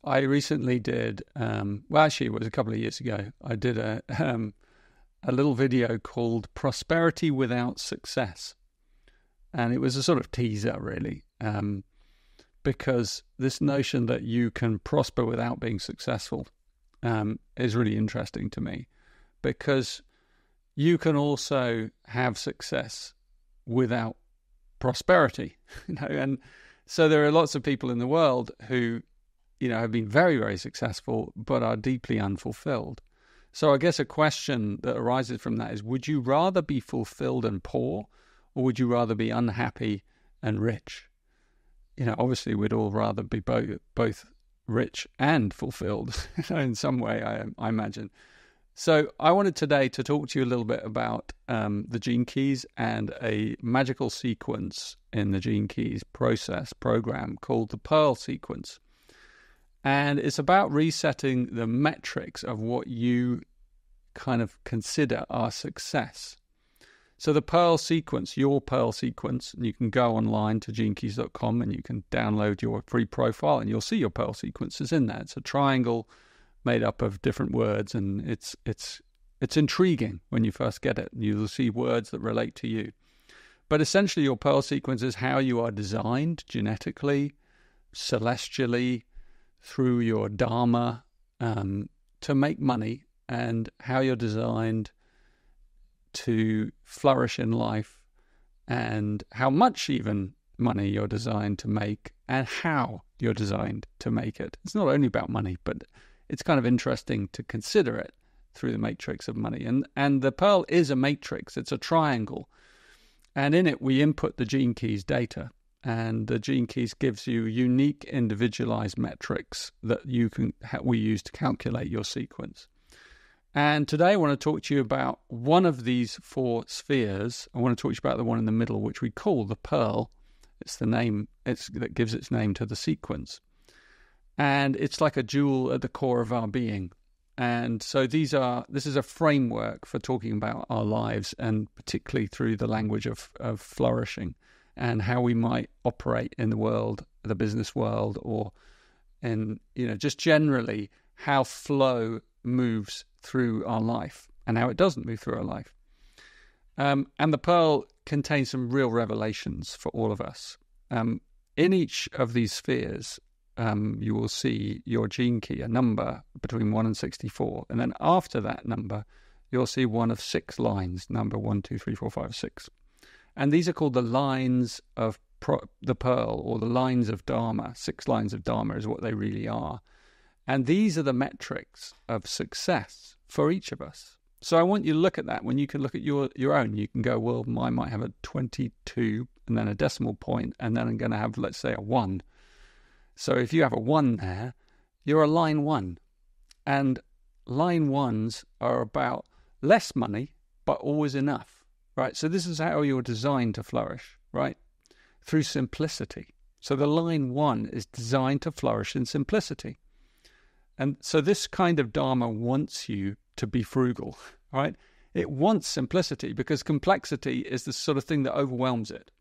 I recently did, well, actually, it was a couple of years ago. I did a little video called Prosperity Without Success. And it was a sort of teaser, really, because this notion that you can prosper without being successful is really interesting to me, because you can also have success without prosperity, and so there are lots of people in the world who, have been very, very successful, but are deeply unfulfilled. So I guess a question that arises from that is, would you rather be fulfilled and poor, or would you rather be unhappy and rich? Obviously we'd all rather be both rich and fulfilled in some way, I imagine. So I wanted today to talk to you a little bit about the Gene Keys and a magical sequence in the Gene Keys program called the Pearl sequence. And it's about resetting the metrics of what you kind of consider our success. So the Pearl sequence, your Pearl sequence, and you can go online to genekeys.com and you can download your free profile and you'll see your Pearl sequences in there. It's a triangle made up of different words, and it's intriguing when you first get it. You'll see words that relate to you. But essentially your Pearl sequence is how you are designed genetically, celestially, through your dharma, to make money, and how you're designed to flourish in life, and how much even money you're designed to make, and how you're designed to make it. It's not only about money, but it's kind of interesting to consider it through the matrix of money. And the Pearl is a matrix. It's a triangle. And in it, we input the Gene Keys data. And the Gene Keys gives you unique individualized metrics that we use to calculate your sequence. And today I want to talk to you about one of these four spheres. I want to talk to you about the one in the middle, which we call the Pearl. It's the name that gives its name to the sequence. And it's like a jewel at the core of our being. And so this is a framework for talking about our lives, and particularly through the language of flourishing, and how we might operate in the world, the business world, or in, just generally how flow moves through our life and how it doesn't move through our life. And the Pearl contains some real revelations for all of us. In each of these spheres, you will see your gene key, a number between 1 and 64. And then after that number, you'll see one of 6 lines, number 1, 2, 3, 4, 5, 6. And these are called the lines of the Pearl, or the lines of Dharma. 6 lines of Dharma is what they really are. And these are the metrics of success for each of us. So I want you to look at that. When you can look at your own, you can go, well, mine might have a 22 and then a decimal point, and then I'm going to have, let's say, a 1. So if you have a 1 there, you're a line 1. And line 1s are about less money, but always enough. Right, so this is how you're designed to flourish, right? Through simplicity. So the line 1 is designed to flourish in simplicity. And so this kind of Dharma wants you to be frugal, right? It wants simplicity because complexity is the sort of thing that overwhelms it.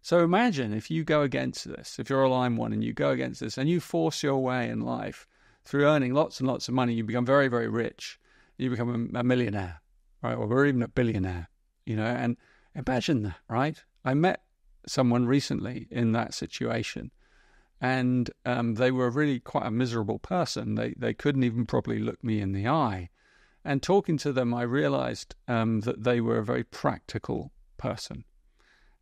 So imagine if you go against this, if you're a line 1 and you go against this and you force your way in life through earning lots and lots of money, you become very, very rich. You become a millionaire, right? Or even a billionaire. And imagine that, right? I met someone recently in that situation, and they were really quite a miserable person. They couldn't even properly look me in the eye. And talking to them, I realized that they were a very practical person.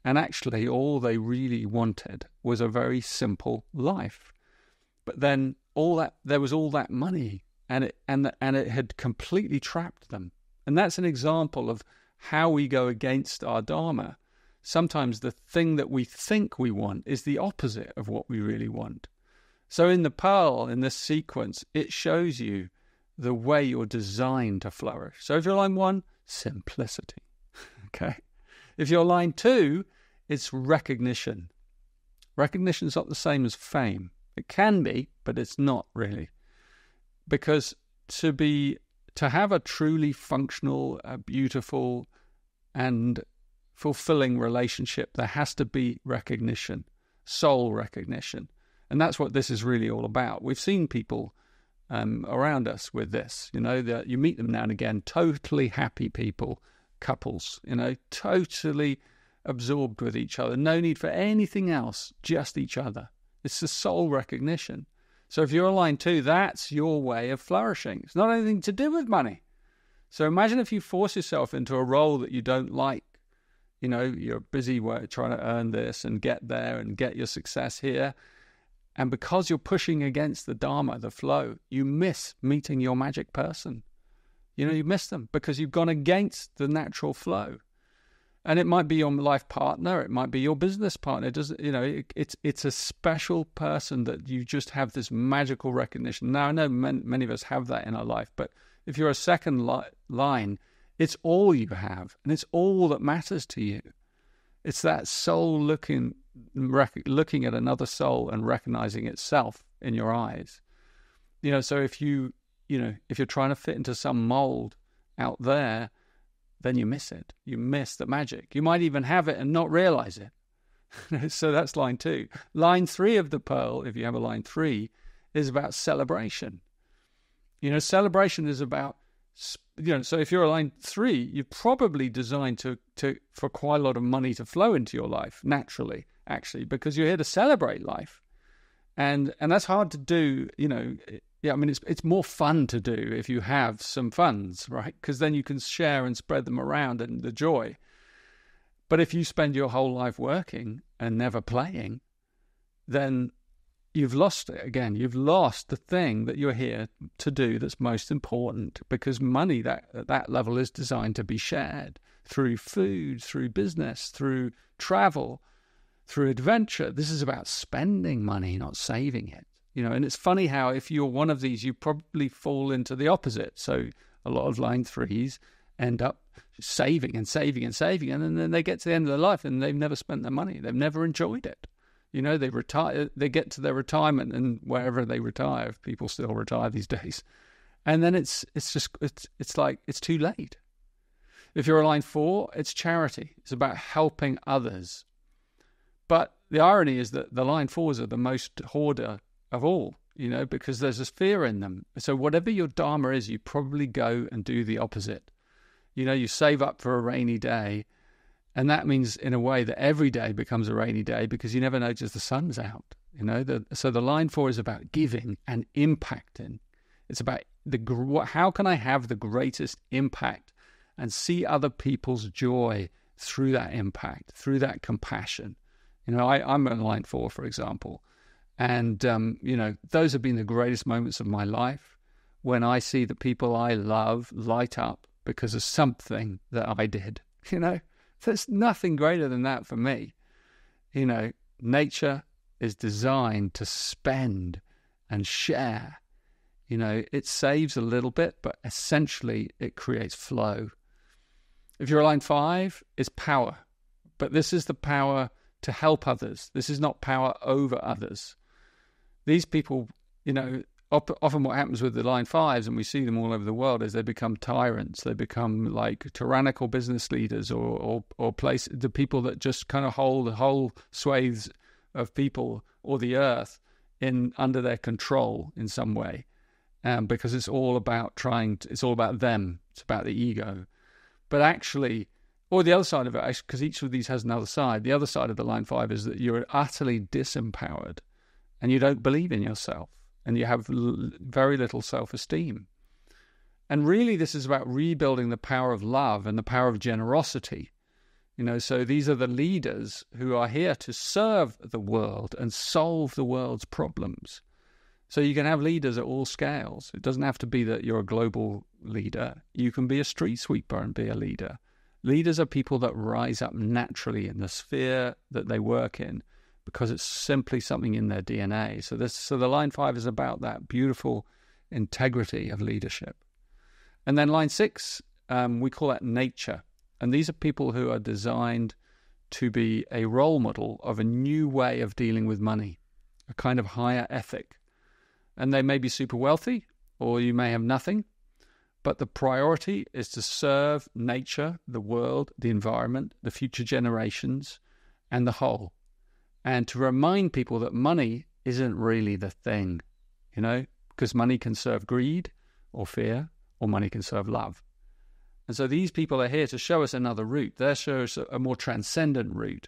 And actually, all they really wanted was a very simple life. But then there was all that money, and it had completely trapped them. And that's an example of how we go against our Dharma. Sometimes the thing that we think we want is the opposite of what we really want. So in the Pearl, in this sequence, it shows you the way you're designed to flourish. So if you're line 1, simplicity. Okay. If you're line 2, it's recognition. Recognition is not the same as fame. It can be, but it's not really. Because to have a truly functional, beautiful, and fulfilling relationship, there has to be recognition, soul recognition. And that's what this is really all about. We've seen people around us with this, that you meet them now and again, totally happy people, couples, totally absorbed with each other, no need for anything else, just each other. It's the soul recognition. So if you're a line 2, that's your way of flourishing. It's not anything to do with money. So imagine if you force yourself into a role that you don't like. You're busy trying to earn this and get there and get your success here. And because you're pushing against the Dharma, the flow, you miss meeting your magic person. You miss them because you've gone against the natural flow. And it might be your life partner, it might be your business partner. It's a special person that you just have this magical recognition. Now, I know many of us have that in our life, but if you're a second line, it's all you have, and it's all that matters to you. It's that soul looking at another soul and recognizing itself in your eyes. So if you're trying to fit into some mold out there, then you miss it. You miss the magic. You might even have it and not realize it. So that's line 2. Line 3 of the pearl, if you have a line 3, is about celebration. Celebration is about, so if you're a line 3, you're probably designed for quite a lot of money to flow into your life naturally, actually, because you're here to celebrate life. And that's hard to do, it's more fun to do if you have some funds, right? Because then you can share and spread them around and the joy. But if you spend your whole life working and never playing, then you've lost it again. You've lost the thing that you're here to do that's most important, because money at that level is designed to be shared through food, through business, through travel, through adventure. This is about spending money, not saving it. And it's funny how if you're one of these, you probably fall into the opposite. So a lot of line 3s end up saving and saving and saving, and then they get to the end of their life and they've never spent their money. They've never enjoyed it. They retire, they get to their retirement, and wherever they retire, if people still retire these days, and then it's like it's too late. If you're a line 4, it's charity. It's about helping others. But the irony is that the line 4s are the most hoarder of all, because there's this fear in them. So whatever your Dharma is, you probably go and do the opposite. You save up for a rainy day, and that means in a way that every day becomes a rainy day because you never notice the sun's out. So the line 4 is about giving and impacting. It's about how can I have the greatest impact and see other people's joy through that impact, through that compassion. I'm a line 4, for example. And, those have been the greatest moments of my life when I see the people I love light up because of something that I did. There's nothing greater than that for me. Nature is designed to spend and share. It saves a little bit, but essentially it creates flow. If you're a line 5, it's power. But this is the power to help others. This is not power over others. These people, often what happens with the line 5s, and we see them all over the world, is they become tyrants. They become like tyrannical business leaders or the people that just kind of hold whole swathes of people or the earth under their control in some way, because it's all about it's all about them. It's about the ego. But actually, or the other side of it, because each of these has another side, the other side of the line 5 is that you're utterly disempowered and you don't believe in yourself and you have very little self-esteem. And really this is about rebuilding the power of love and the power of generosity. So these are the leaders who are here to serve the world and solve the world's problems. So you can have leaders at all scales. It doesn't have to be that you're a global leader. You can be a street sweeper and be a leader. Leaders are people that rise up naturally in the sphere that they work in because it's simply something in their DNA. So the line 5 is about that beautiful integrity of leadership. And then line 6, we call that nature. And these are people who are designed to be a role model of a new way of dealing with money, a kind of higher ethic. And they may be super wealthy, or you may have nothing, but the priority is to serve nature, the world, the environment, the future generations, and the whole. And to remind people that money isn't really the thing, because money can serve greed or fear, or money can serve love. And so these people are here to show us another route. They show us a more transcendent route,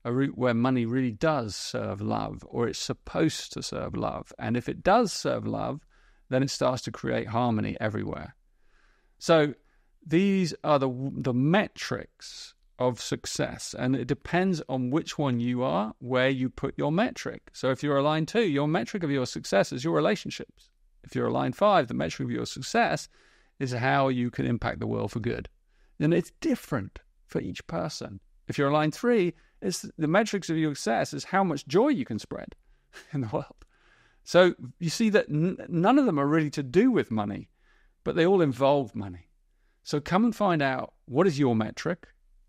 a route where money really does serve love, or it's supposed to serve love. And if it does serve love, then it starts to create harmony everywhere. So these are the metrics of success, and it depends on which one you are, where you put your metric. So if you're a line 2, your metric of your success is your relationships. If you're a line 5, the metric of your success is how you can impact the world for good. And it's different for each person. If you're a line 3, it's the metrics of your success is how much joy you can spread in the world. So you see that none of them are really to do with money, but they all involve money. So come and find out what is your metric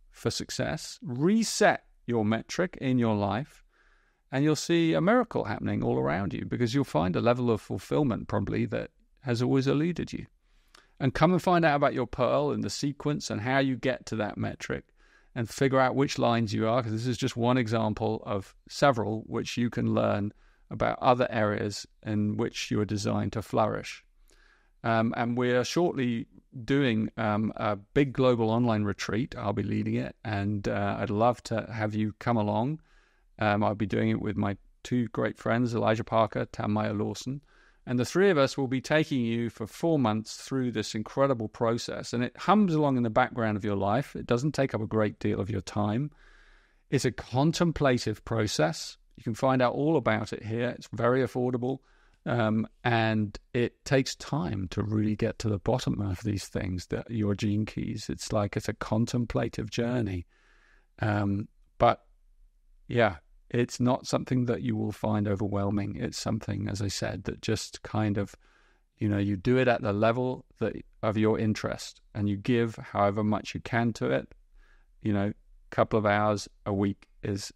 for success, reset your metric in your life, and you'll see a miracle happening all around you, because you'll find a level of fulfillment probably that has always eluded you. And come and find out about your pearl and the sequence and how you get to that metric, and figure out which lines you are, because this is just one example of several which you can learn about other areas in which you are designed to flourish. And we are shortly doing a big global online retreat. I'll be leading it, and I'd love to have you come along. I'll be doing it with my 2 great friends, Elijah Parker, Tamaya Lawson, and the 3 of us will be taking you for 4 months through this incredible process. And it hums along in the background of your life. It doesn't take up a great deal of your time. It's a contemplative process. You can find out all about it here. It's very affordable. And it takes time to really get to the bottom of these things, that your gene keys. It's a contemplative journey. But yeah, it's not something that you will find overwhelming. It's something, as I said, that just kind of, you do it at the level of your interest, and you give however much you can to it. A couple of hours a week is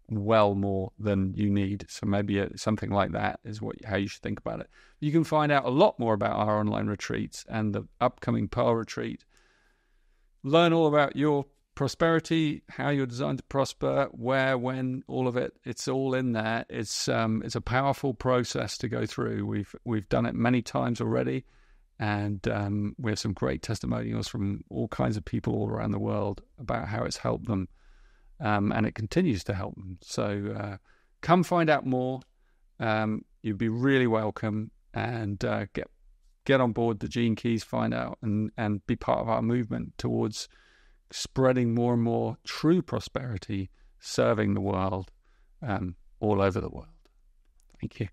well more than you need. So maybe something like that is how you should think about it. You can find out a lot more about our online retreats and the upcoming Pearl Retreat. Learn all about your prosperity, how you're designed to prosper, where, when, all of it. It's all in there. It's a powerful process to go through. We've done it many times already, and we have some great testimonials from all kinds of people all around the world about how it's helped them. And it continues to help them. So come find out more. You'd be really welcome, and get on board the Gene Keys, find out and be part of our movement towards spreading more and more true prosperity, serving the world all over the world. Thank you.